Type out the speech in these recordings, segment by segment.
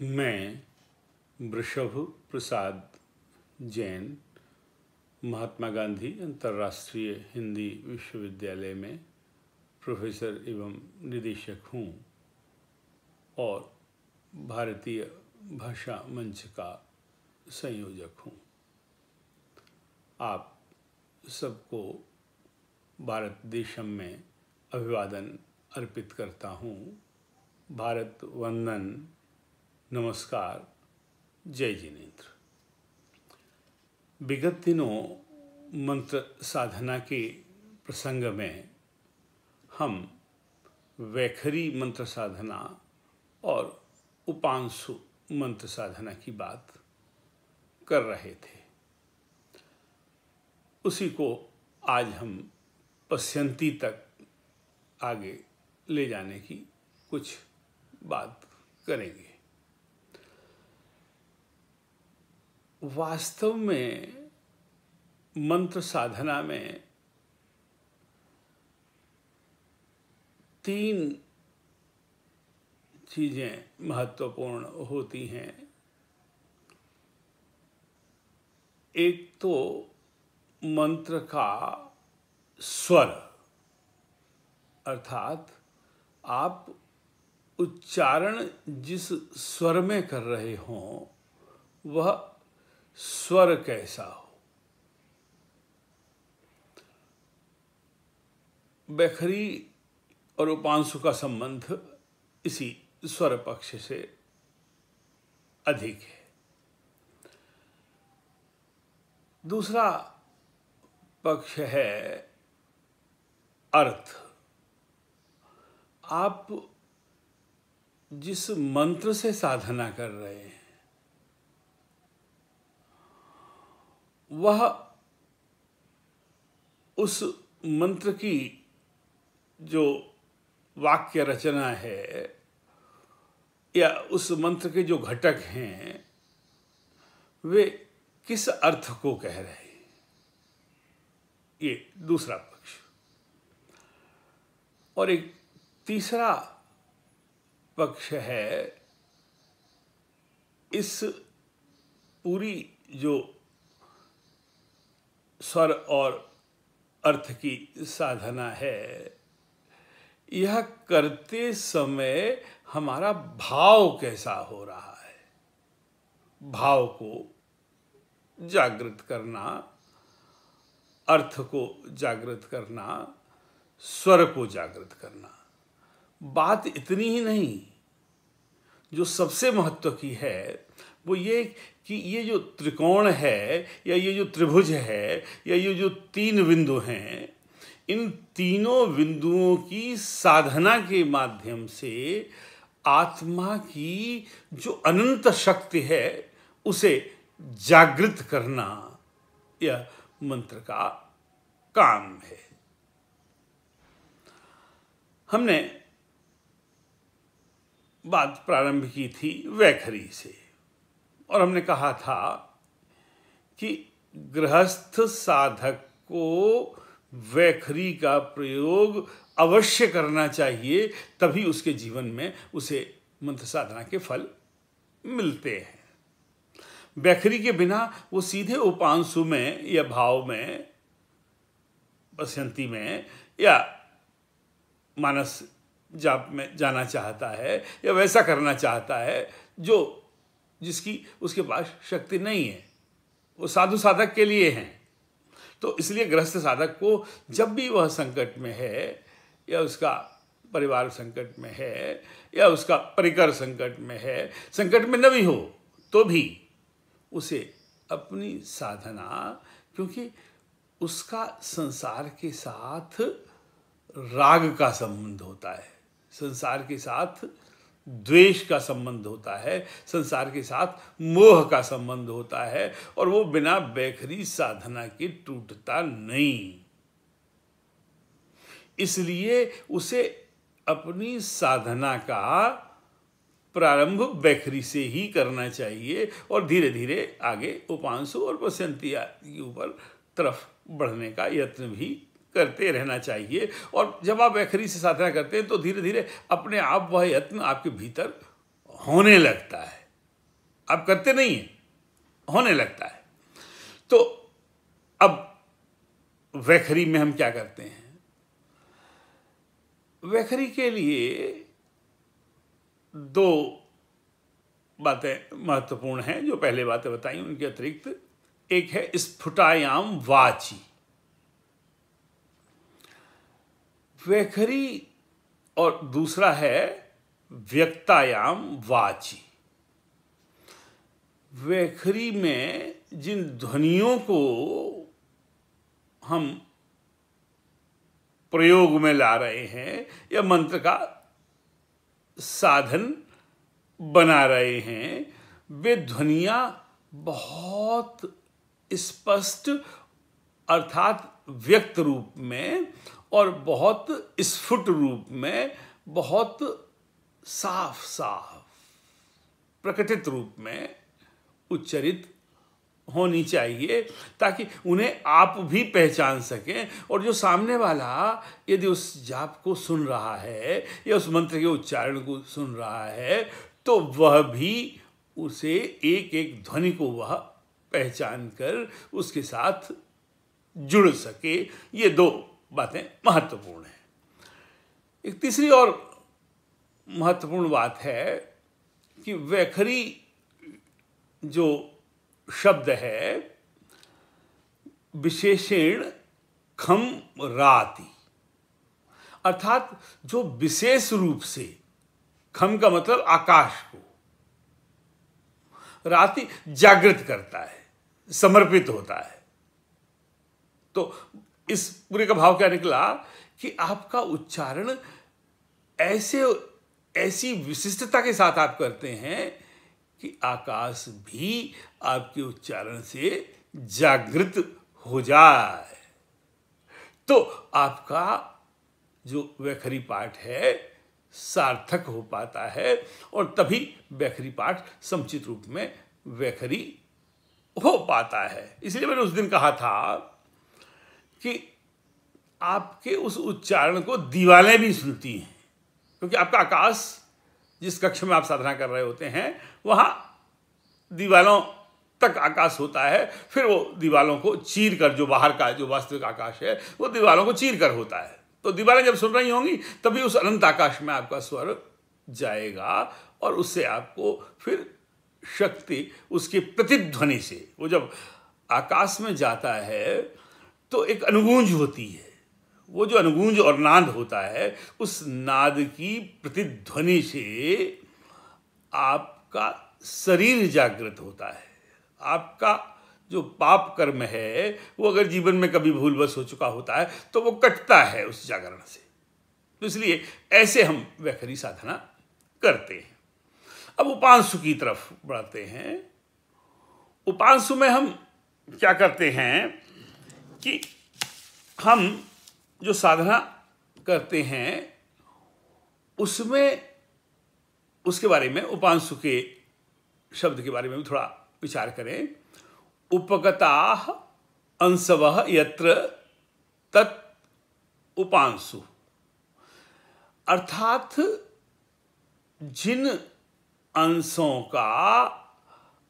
मैं वृषभ प्रसाद जैन महात्मा गांधी अंतर्राष्ट्रीय हिंदी विश्वविद्यालय में प्रोफेसर एवं निदेशक हूँ और भारतीय भाषा मंच का संयोजक हूँ। आप सबको भारत देशम में अभिवादन अर्पित करता हूँ। भारत वंदन, नमस्कार, जय जिनेन्द्र। विगत दिनों मंत्र साधना के प्रसंग में हम वैखरी मंत्र साधना और उपांशु मंत्र साधना की बात कर रहे थे। उसी को आज हम पश्यंती तक आगे ले जाने की कुछ बात करेंगे। वास्तव में मंत्र साधना में 3 चीजें महत्वपूर्ण होती हैं। एक तो मंत्र का स्वर, अर्थात आप उच्चारण जिस स्वर में कर रहे हों वह स्वर कैसा हो। वैखरी और उपांशु का संबंध इसी स्वर पक्ष से अधिक है। दूसरा पक्ष है अर्थ। आप जिस मंत्र से साधना कर रहे हैं वह उस मंत्र की जो वाक्य रचना है या उस मंत्र के जो घटक हैं वे किस अर्थ को कह रहे हैं, ये दूसरा पक्ष। और एक तीसरा पक्ष है इस पूरी जो स्वर और अर्थ की साधना है, यह करते समय हमारा भाव कैसा हो रहा है। भाव को जागृत करना, अर्थ को जागृत करना, स्वर को जागृत करना। बात इतनी ही नहीं, जो सबसे महत्व की है वो ये कि ये जो त्रिकोण है या ये जो त्रिभुज है या ये जो 3 बिंदु हैं, इन तीनों बिंदुओं की साधना के माध्यम से आत्मा की जो अनंत शक्ति है उसे जागृत करना यह मंत्र का काम है। हमने बात प्रारंभ की थी वैखरी से और हमने कहा था कि गृहस्थ साधक को वैखरी का प्रयोग अवश्य करना चाहिए, तभी उसके जीवन में उसे मंत्र साधना के फल मिलते हैं। वैखरी के बिना वो सीधे उपांशु में या भाव में, पश्यंती में या मानस जाप में जाना चाहता है या वैसा करना चाहता है जिसकी उसके पास शक्ति नहीं है, वो साधु साधक के लिए हैं। तो इसलिए गृहस्थ साधक को जब भी वह संकट में है या उसका परिवार संकट में है या उसका परिकर संकट में है, संकट में न भी हो तो भी उसे अपनी साधना, क्योंकि उसका संसार के साथ राग का संबंध होता है, संसार के साथ द्वेष का संबंध होता है, संसार के साथ मोह का संबंध होता है और वो बिना वैखरी साधना के टूटता नहीं। इसलिए उसे अपनी साधना का प्रारंभ वैखरी से ही करना चाहिए और धीरे धीरे आगे उपांशु और पश्यंती के ऊपर तरफ बढ़ने का यत्न भी करते रहना चाहिए। और जब आप वैखरी से साधना करते हैं तो धीरे धीरे अपने आप वह यत्न आपके भीतर होने लगता है। आप करते नहीं हैं, होने लगता है। तो अब वैखरी में हम क्या करते हैं? वैखरी के लिए दो बातें महत्वपूर्ण हैं जो पहले बातें बताई, उनके अतिरिक्त एक है स्फुटायाम वाची। वैखरी और दूसरा है व्यक्तायाम वाची। वैखरी में जिन ध्वनियों को हम प्रयोग में ला रहे हैं या मंत्र का साधन बना रहे हैं, वे ध्वनियां बहुत स्पष्ट अर्थात व्यक्त रूप में और बहुत स्फुट रूप में, बहुत साफ साफ प्रकटित रूप में उच्चरित होनी चाहिए, ताकि उन्हें आप भी पहचान सकें और जो सामने वाला यदि उस जाप को सुन रहा है या उस मंत्र के उच्चारण को सुन रहा है तो वह भी उसे एक एक ध्वनि को वह पहचान कर उसके साथ जुड़ सके। ये दो बातें महत्वपूर्ण हैं। एक तीसरी और महत्वपूर्ण बात है कि वैखरी जो शब्द है विशेषण खम राति, अर्थात जो विशेष रूप से, खम का मतलब आकाश को, राति जागृत करता है, समर्पित होता है। तो इस पूरे का भाव क्या निकला कि आपका उच्चारण ऐसी विशिष्टता के साथ आप करते हैं कि आकाश भी आपके उच्चारण से जागृत हो जाए। तो आपका जो वैखरी पाठ है सार्थक हो पाता है और तभी वैखरी पाठ समुचित रूप में वैखरी हो पाता है। इसलिए मैंने उस दिन कहा था कि आपके उस उच्चारण को दीवालें भी सुनती हैं, क्योंकि आपका आकाश जिस कक्ष में आप साधना कर रहे होते हैं वहाँ दीवालों तक आकाश होता है, फिर वो दीवालों को चीर कर, जो बाहर का जो वास्तविक आकाश है वो दीवालों को चीर कर होता है। तो दीवारें जब सुन रही होंगी तभी उस अनंत आकाश में आपका स्वर जाएगा और उससे आपको फिर शक्ति उसकी प्रतिध्वनि से, वो जब आकाश में जाता है तो एक अनुगूंज होती है, वो जो अनुगूंज और नाद होता है उस नाद की प्रतिध्वनि से आपका शरीर जागृत होता है। आपका जो पाप कर्म है वो अगर जीवन में कभी भूलवश हो चुका होता है तो वो कटता है उस जागरण से। तो इसलिए ऐसे हम वैखरी साधना करते हैं। अब उपांशु की तरफ बढ़ते हैं। उपांशु में हम क्या करते हैं कि हम जो साधना करते हैं उसमें, उसके बारे में, उपांशु के शब्द के बारे में भी थोड़ा विचार करें। उपगताः अंशवः यत्र तत् उपांशु, अर्थात जिन अंशों का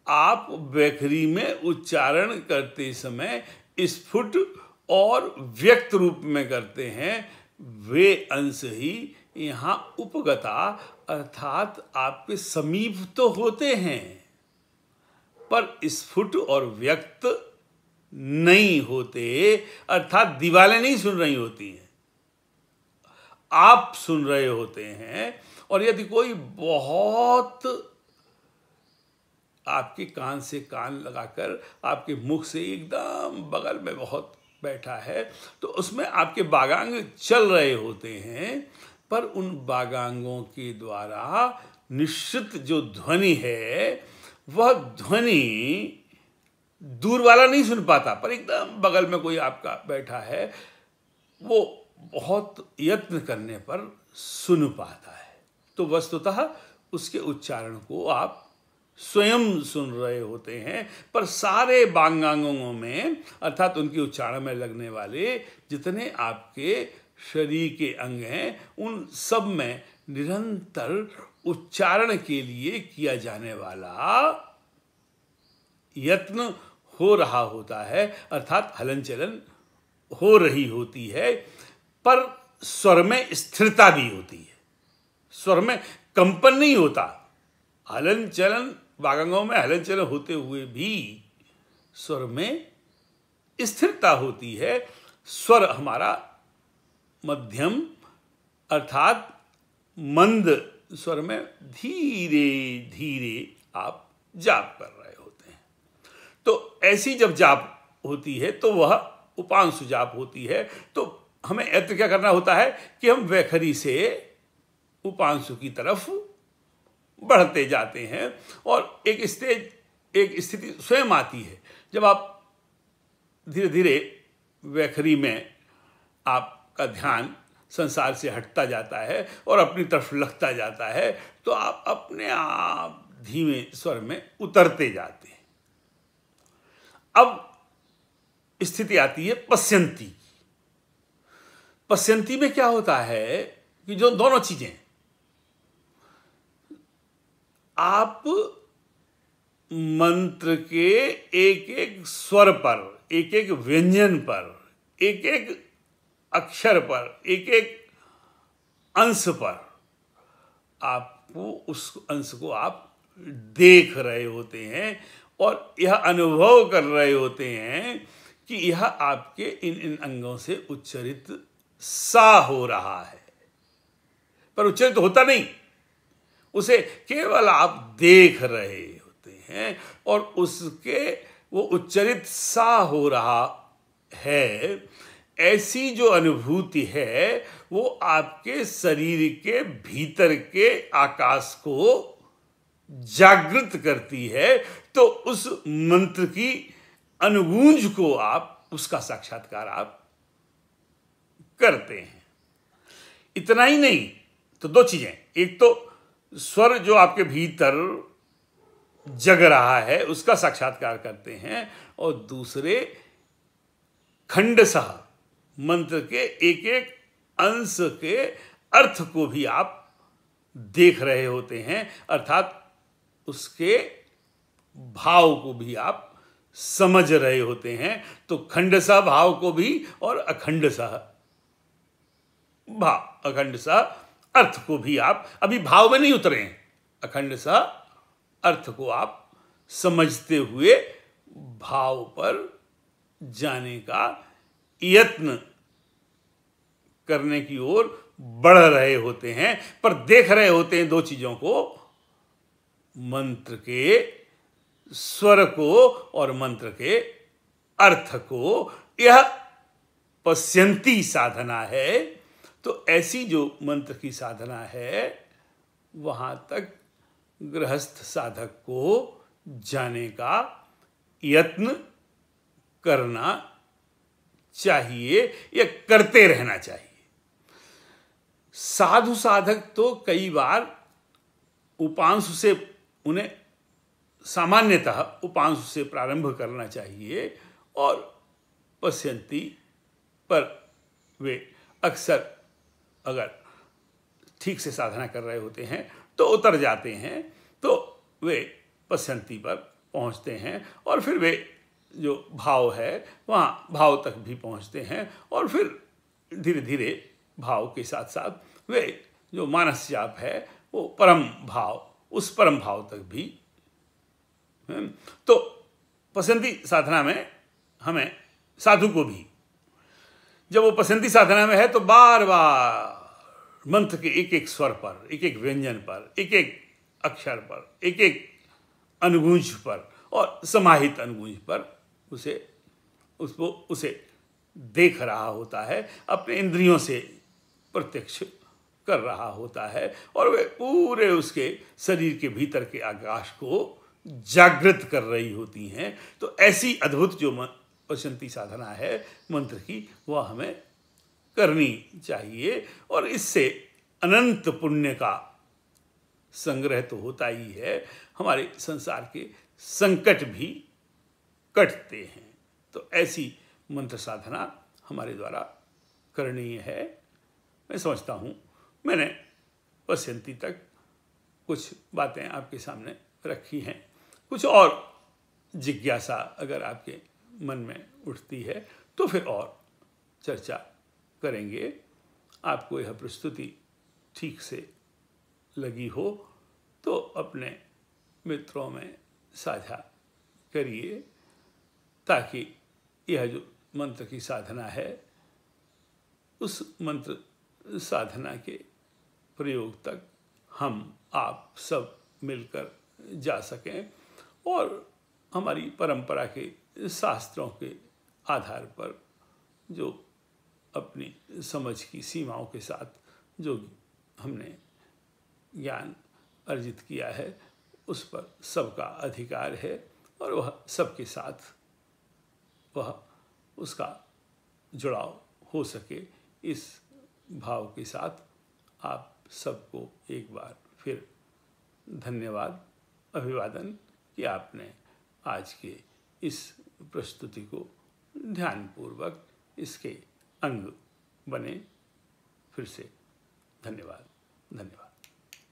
आप वैखरी में उच्चारण करते समय स्फुट और व्यक्त रूप में करते हैं वे अंश ही यहाँ उपगता अर्थात आपके समीप तो होते हैं पर स्फुट और व्यक्त नहीं होते, अर्थात दीवालें नहीं सुन रही होती हैं, आप सुन रहे होते हैं। और यदि कोई बहुत आपके कान से कान लगाकर आपके मुख से एकदम बगल में बहुत बैठा है तो उसमें आपके बागांग चल रहे होते हैं, पर उन बागांगों के द्वारा निश्चित जो ध्वनि है वह ध्वनि दूर वाला नहीं सुन पाता, पर एकदम बगल में कोई आपका बैठा है वो बहुत यत्न करने पर सुन पाता है। तो वस्तुतः उसके उच्चारण को आप स्वयं सुन रहे होते हैं, पर सारे बांगांगों में अर्थात उनके उच्चारण में लगने वाले जितने आपके शरीर के अंग हैं उन सब में निरंतर उच्चारण के लिए किया जाने वाला यत्न हो रहा होता है, अर्थात हलन चलन हो रही होती है, पर स्वर में स्थिरता भी होती है, स्वर में कंपन नहीं होता। हलन चलन, वागंगों में हलन चलन होते हुए भी स्वर में स्थिरता होती है। स्वर हमारा मध्यम अर्थात मंद स्वर में धीरे धीरे आप जाप कर रहे होते हैं। तो ऐसी जब जाप होती है तो वह उपांशु जाप होती है। तो हमें यत्न क्या करना होता है कि हम वैखरी से उपांशु की तरफ बढ़ते जाते हैं, और एक स्थिति स्वयं आती है जब आप धीरे धीरे वैखरी में आपका ध्यान संसार से हटता जाता है और अपनी तरफ लगता जाता है, तो आप अपने आप धीमे स्वर में उतरते जाते हैं। अब स्थिति आती है पश्यंती। पश्यंती में क्या होता है कि जो दोनों चीजें, आप मंत्र के एक एक स्वर पर, एक एक व्यंजन पर, एक एक अक्षर पर, एक एक अंश पर आपको उस अंश को आप देख रहे होते हैं और यह अनुभव कर रहे होते हैं कि यह आपके इन अंगों से उच्चरित सा हो रहा है, पर उच्चरित होता नहीं, उसे केवल आप देख रहे होते हैं और उसके वो उच्चरित सा हो रहा है। ऐसी जो अनुभूति है वो आपके शरीर के भीतर के आकाश को जागृत करती है। तो उस मंत्र की अनुगूंज को आप, उसका साक्षात्कार आप करते हैं। इतना ही नहीं, तो दो चीजें, एक तो स्वर जो आपके भीतर जग रहा है उसका साक्षात्कार करते हैं, और दूसरे खंडशः मंत्र के एक एक अंश के अर्थ को भी आप देख रहे होते हैं, अर्थात उसके भाव को भी आप समझ रहे होते हैं। तो खंडशः भाव को भी और अखंडशः भाव, अखंडशः अर्थ को भी आप, अभी भाव में नहीं उतरे हैं, अखंडशः अर्थ को आप समझते हुए भाव पर जाने का यत्न करने की ओर बढ़ रहे होते हैं, पर देख रहे होते हैं दो चीजों को, मंत्र के स्वर को और मंत्र के अर्थ को। यह पश्यंती साधना है। तो ऐसी जो मंत्र की साधना है वहां तक गृहस्थ साधक को जाने का यत्न करना चाहिए या करते रहना चाहिए। साधु साधक तो कई बार उपांशु से, उन्हें सामान्यतः उपांशु से प्रारंभ करना चाहिए और पश्यंती पर वे अक्सर अगर ठीक से साधना कर रहे होते हैं तो उतर जाते हैं, तो वे पश्यंती पर पहुंचते हैं और फिर वे जो भाव है वहाँ भाव तक भी पहुँचते हैं, और फिर धीरे धीरे भाव के साथ साथ वे जो मानस जाप है वो परम भाव, उस परम भाव तक भी। तो पसंदी साधना में हमें, साधु को भी जब वो पसंदी साधना में है तो बार बार मंत्र के एक एक स्वर पर, एक एक व्यंजन पर, एक एक अक्षर पर, एक एक अनुगूंज पर और समाहित अनुगूंज पर उसे देख रहा होता है, अपने इंद्रियों से प्रत्यक्ष कर रहा होता है, और वे पूरे उसके शरीर के भीतर के आकाश को जागृत कर रही होती हैं। तो ऐसी अद्भुत जो पश्यंती साधना है मंत्र की, वह हमें करनी चाहिए, और इससे अनंत पुण्य का संग्रह तो होता ही है, हमारे संसार के संकट भी कटते हैं। तो ऐसी मंत्र साधना हमारे द्वारा करनी है। मैं समझता हूँ मैंने पश्यंती तक कुछ बातें आपके सामने रखी हैं। कुछ और जिज्ञासा अगर आपके मन में उठती है तो फिर और चर्चा करेंगे। आपको यह प्रस्तुति ठीक से लगी हो तो अपने मित्रों में साझा करिए, ताकि यह जो मंत्र की साधना है उस मंत्र साधना के प्रयोग तक हम आप सब मिलकर जा सकें और हमारी परंपरा के शास्त्रों के आधार पर जो अपनी समझ की सीमाओं के साथ जो हमने ज्ञान अर्जित किया है उस पर सबका अधिकार है और वह सबके साथ वह उसका जुड़ाव हो सके, इस भाव के साथ आप सबको एक बार फिर धन्यवाद, अभिवादन कि आपने आज के इस प्रस्तुति को ध्यानपूर्वक इसके अंग बने। फिर से धन्यवाद।